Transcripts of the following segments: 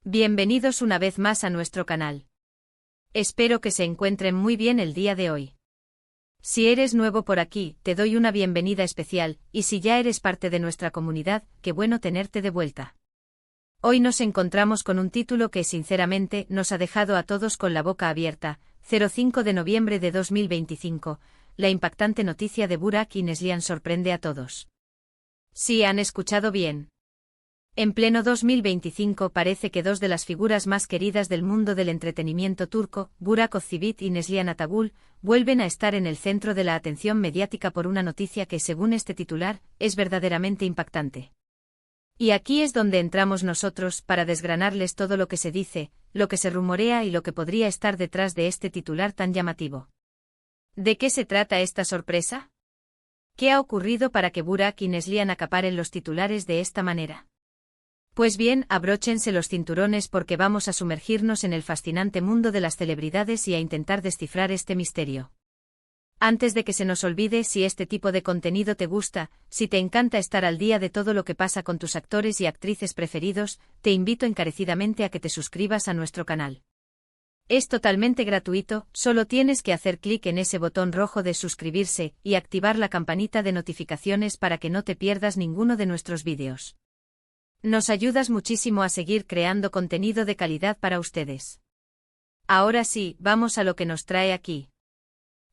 Bienvenidos una vez más a nuestro canal. Espero que se encuentren muy bien el día de hoy. Si eres nuevo por aquí, te doy una bienvenida especial, y si ya eres parte de nuestra comunidad, qué bueno tenerte de vuelta. Hoy nos encontramos con un título que sinceramente nos ha dejado a todos con la boca abierta. 05 de noviembre de 2025, la impactante noticia de Burak y Neslihan sorprende a todos. Sí, han escuchado bien. En pleno 2025 parece que dos de las figuras más queridas del mundo del entretenimiento turco, Burak Özçivit y Neslihan Atagül, vuelven a estar en el centro de la atención mediática por una noticia que, según este titular, es verdaderamente impactante. Y aquí es donde entramos nosotros para desgranarles todo lo que se dice, lo que se rumorea y lo que podría estar detrás de este titular tan llamativo. ¿De qué se trata esta sorpresa? ¿Qué ha ocurrido para que Burak y Neslihan acaparen los titulares de esta manera? Pues bien, abróchense los cinturones porque vamos a sumergirnos en el fascinante mundo de las celebridades y a intentar descifrar este misterio. Antes de que se nos olvide, si este tipo de contenido te gusta, si te encanta estar al día de todo lo que pasa con tus actores y actrices preferidos, te invito encarecidamente a que te suscribas a nuestro canal. Es totalmente gratuito, solo tienes que hacer clic en ese botón rojo de suscribirse y activar la campanita de notificaciones para que no te pierdas ninguno de nuestros vídeos. Nos ayudas muchísimo a seguir creando contenido de calidad para ustedes. Ahora sí, vamos a lo que nos trae aquí.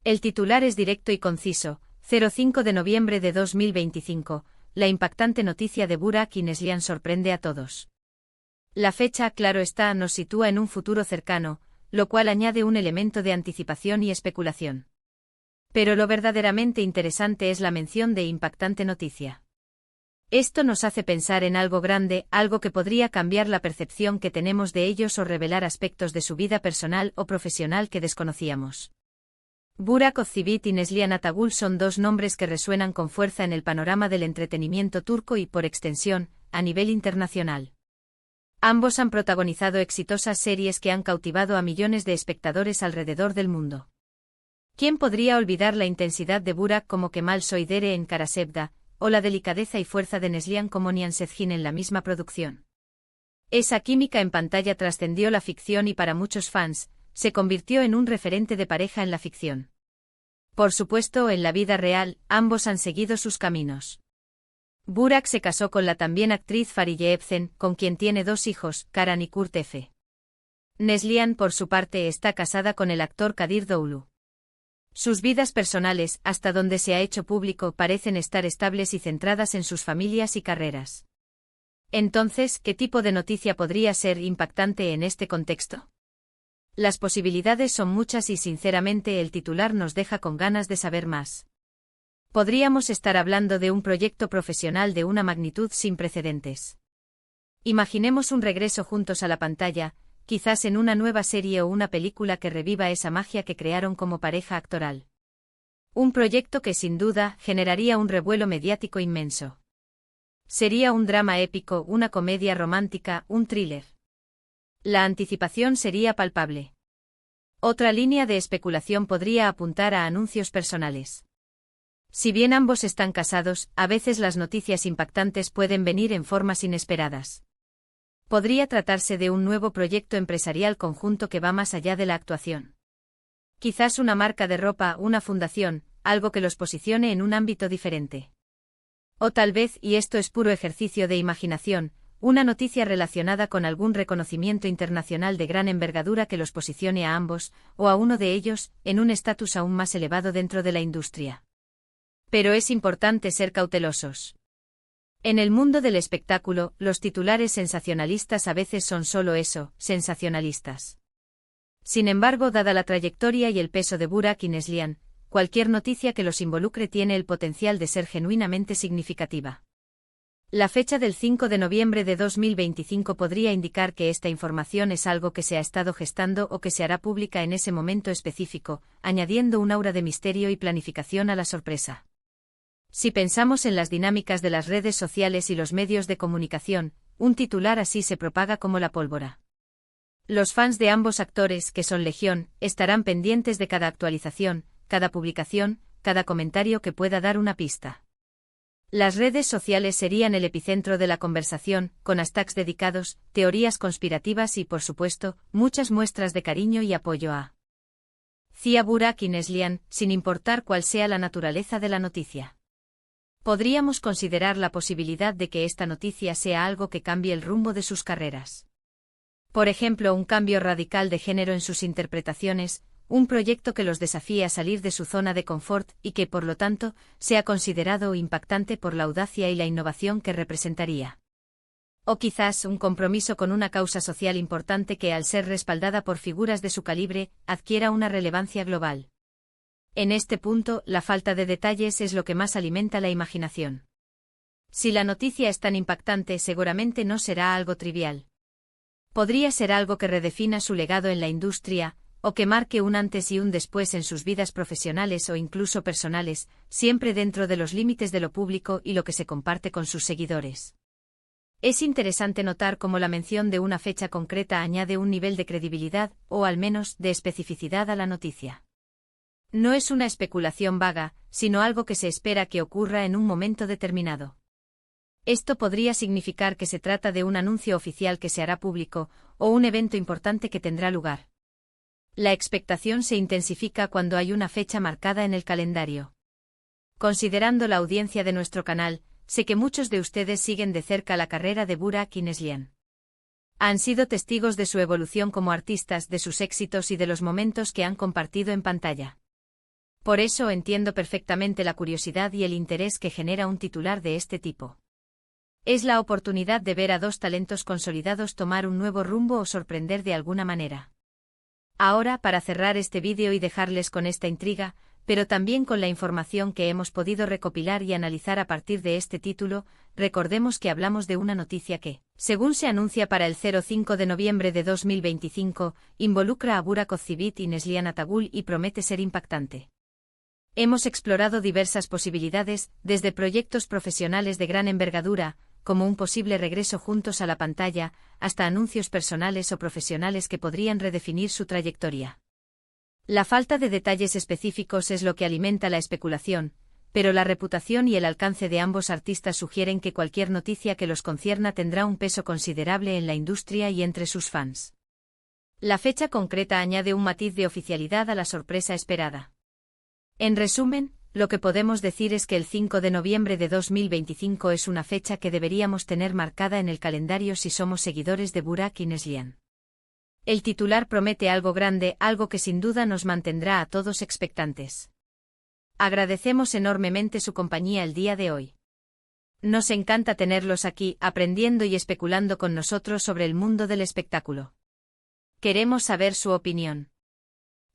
El titular es directo y conciso. 05 de noviembre de 2025, la impactante noticia de Burak y Neslihan sorprende a todos. La fecha, claro está, nos sitúa en un futuro cercano, lo cual añade un elemento de anticipación y especulación. Pero lo verdaderamente interesante es la mención de impactante noticia. Esto nos hace pensar en algo grande, algo que podría cambiar la percepción que tenemos de ellos o revelar aspectos de su vida personal o profesional que desconocíamos. Burak Özçivit y Neslihan Atagül son dos nombres que resuenan con fuerza en el panorama del entretenimiento turco y, por extensión, a nivel internacional. Ambos han protagonizado exitosas series que han cautivado a millones de espectadores alrededor del mundo. ¿Quién podría olvidar la intensidad de Burak como Kemal Soydere en Kara Sevda, o la delicadeza y fuerza de Neslihan como Nihan Sezgin en la misma producción? Esa química en pantalla trascendió la ficción y para muchos fans, se convirtió en un referente de pareja en la ficción. Por supuesto, en la vida real, ambos han seguido sus caminos. Burak se casó con la también actriz Fariye Evcen, con quien tiene dos hijos, Karan y Kurt Efe. Neslihan, por su parte, está casada con el actor Kadir Doğulu. Sus vidas personales, hasta donde se ha hecho público, parecen estar estables y centradas en sus familias y carreras. Entonces, ¿qué tipo de noticia podría ser impactante en este contexto? Las posibilidades son muchas y sinceramente el titular nos deja con ganas de saber más. Podríamos estar hablando de un proyecto profesional de una magnitud sin precedentes. Imaginemos un regreso juntos a la pantalla, quizás en una nueva serie o una película que reviva esa magia que crearon como pareja actoral. Un proyecto que sin duda generaría un revuelo mediático inmenso. Sería un drama épico, una comedia romántica, un thriller. La anticipación sería palpable. Otra línea de especulación podría apuntar a anuncios personales. Si bien ambos están casados, a veces las noticias impactantes pueden venir en formas inesperadas. Podría tratarse de un nuevo proyecto empresarial conjunto que va más allá de la actuación. Quizás una marca de ropa, una fundación, algo que los posicione en un ámbito diferente. O tal vez, y esto es puro ejercicio de imaginación, una noticia relacionada con algún reconocimiento internacional de gran envergadura que los posicione a ambos, o a uno de ellos, en un estatus aún más elevado dentro de la industria. Pero es importante ser cautelosos. En el mundo del espectáculo, los titulares sensacionalistas a veces son solo eso, sensacionalistas. Sin embargo, dada la trayectoria y el peso de Burak y Neslihan, cualquier noticia que los involucre tiene el potencial de ser genuinamente significativa. La fecha del 5 de noviembre de 2025 podría indicar que esta información es algo que se ha estado gestando o que se hará pública en ese momento específico, añadiendo un aura de misterio y planificación a la sorpresa. Si pensamos en las dinámicas de las redes sociales y los medios de comunicación, un titular así se propaga como la pólvora. Los fans de ambos actores, que son legión, estarán pendientes de cada actualización, cada publicación, cada comentario que pueda dar una pista. Las redes sociales serían el epicentro de la conversación, con hashtags dedicados, teorías conspirativas y, por supuesto, muchas muestras de cariño y apoyo a Zia Burak y Neslihan, sin importar cuál sea la naturaleza de la noticia. Podríamos considerar la posibilidad de que esta noticia sea algo que cambie el rumbo de sus carreras. Por ejemplo, un cambio radical de género en sus interpretaciones, un proyecto que los desafíe a salir de su zona de confort y que, por lo tanto, sea considerado impactante por la audacia y la innovación que representaría. O quizás un compromiso con una causa social importante que, al ser respaldada por figuras de su calibre, adquiera una relevancia global. En este punto, la falta de detalles es lo que más alimenta la imaginación. Si la noticia es tan impactante, seguramente no será algo trivial. Podría ser algo que redefina su legado en la industria, o que marque un antes y un después en sus vidas profesionales o incluso personales, siempre dentro de los límites de lo público y lo que se comparte con sus seguidores. Es interesante notar cómo la mención de una fecha concreta añade un nivel de credibilidad, o al menos de especificidad a la noticia. No es una especulación vaga, sino algo que se espera que ocurra en un momento determinado. Esto podría significar que se trata de un anuncio oficial que se hará público, o un evento importante que tendrá lugar. La expectación se intensifica cuando hay una fecha marcada en el calendario. Considerando la audiencia de nuestro canal, sé que muchos de ustedes siguen de cerca la carrera de Burak y Neslihan. Han sido testigos de su evolución como artistas, de sus éxitos y de los momentos que han compartido en pantalla. Por eso entiendo perfectamente la curiosidad y el interés que genera un titular de este tipo. Es la oportunidad de ver a dos talentos consolidados tomar un nuevo rumbo o sorprender de alguna manera. Ahora, para cerrar este vídeo y dejarles con esta intriga, pero también con la información que hemos podido recopilar y analizar a partir de este título, recordemos que hablamos de una noticia que, según se anuncia para el 05 de noviembre de 2025, involucra a Burak Ozcerbay y Neslihan Atagul y promete ser impactante. Hemos explorado diversas posibilidades, desde proyectos profesionales de gran envergadura, como un posible regreso juntos a la pantalla, hasta anuncios personales o profesionales que podrían redefinir su trayectoria. La falta de detalles específicos es lo que alimenta la especulación, pero la reputación y el alcance de ambos artistas sugieren que cualquier noticia que los concierna tendrá un peso considerable en la industria y entre sus fans. La fecha concreta añade un matiz de oficialidad a la sorpresa esperada. En resumen, lo que podemos decir es que el 5 de noviembre de 2025 es una fecha que deberíamos tener marcada en el calendario si somos seguidores de Burak y Neslihan. El titular promete algo grande, algo que sin duda nos mantendrá a todos expectantes. Agradecemos enormemente su compañía el día de hoy. Nos encanta tenerlos aquí, aprendiendo y especulando con nosotros sobre el mundo del espectáculo. Queremos saber su opinión.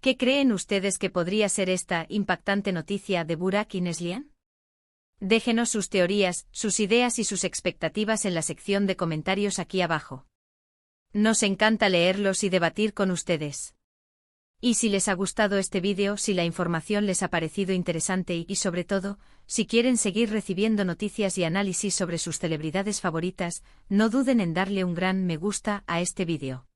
¿Qué creen ustedes que podría ser esta impactante noticia de Burak y Neslihan? Déjenos sus teorías, sus ideas y sus expectativas en la sección de comentarios aquí abajo. Nos encanta leerlos y debatir con ustedes. Y si les ha gustado este vídeo, si la información les ha parecido interesante y, sobre todo, si quieren seguir recibiendo noticias y análisis sobre sus celebridades favoritas, no duden en darle un gran me gusta a este vídeo.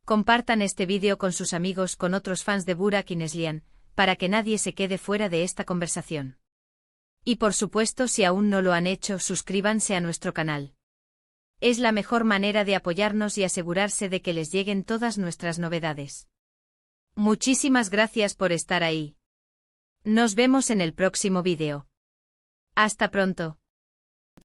Compartan este vídeo con sus amigos, con otros fans de Burak y Neslihan, para que nadie se quede fuera de esta conversación. Y por supuesto, si aún no lo han hecho, suscríbanse a nuestro canal. Es la mejor manera de apoyarnos y asegurarse de que les lleguen todas nuestras novedades. Muchísimas gracias por estar ahí. Nos vemos en el próximo vídeo. Hasta pronto.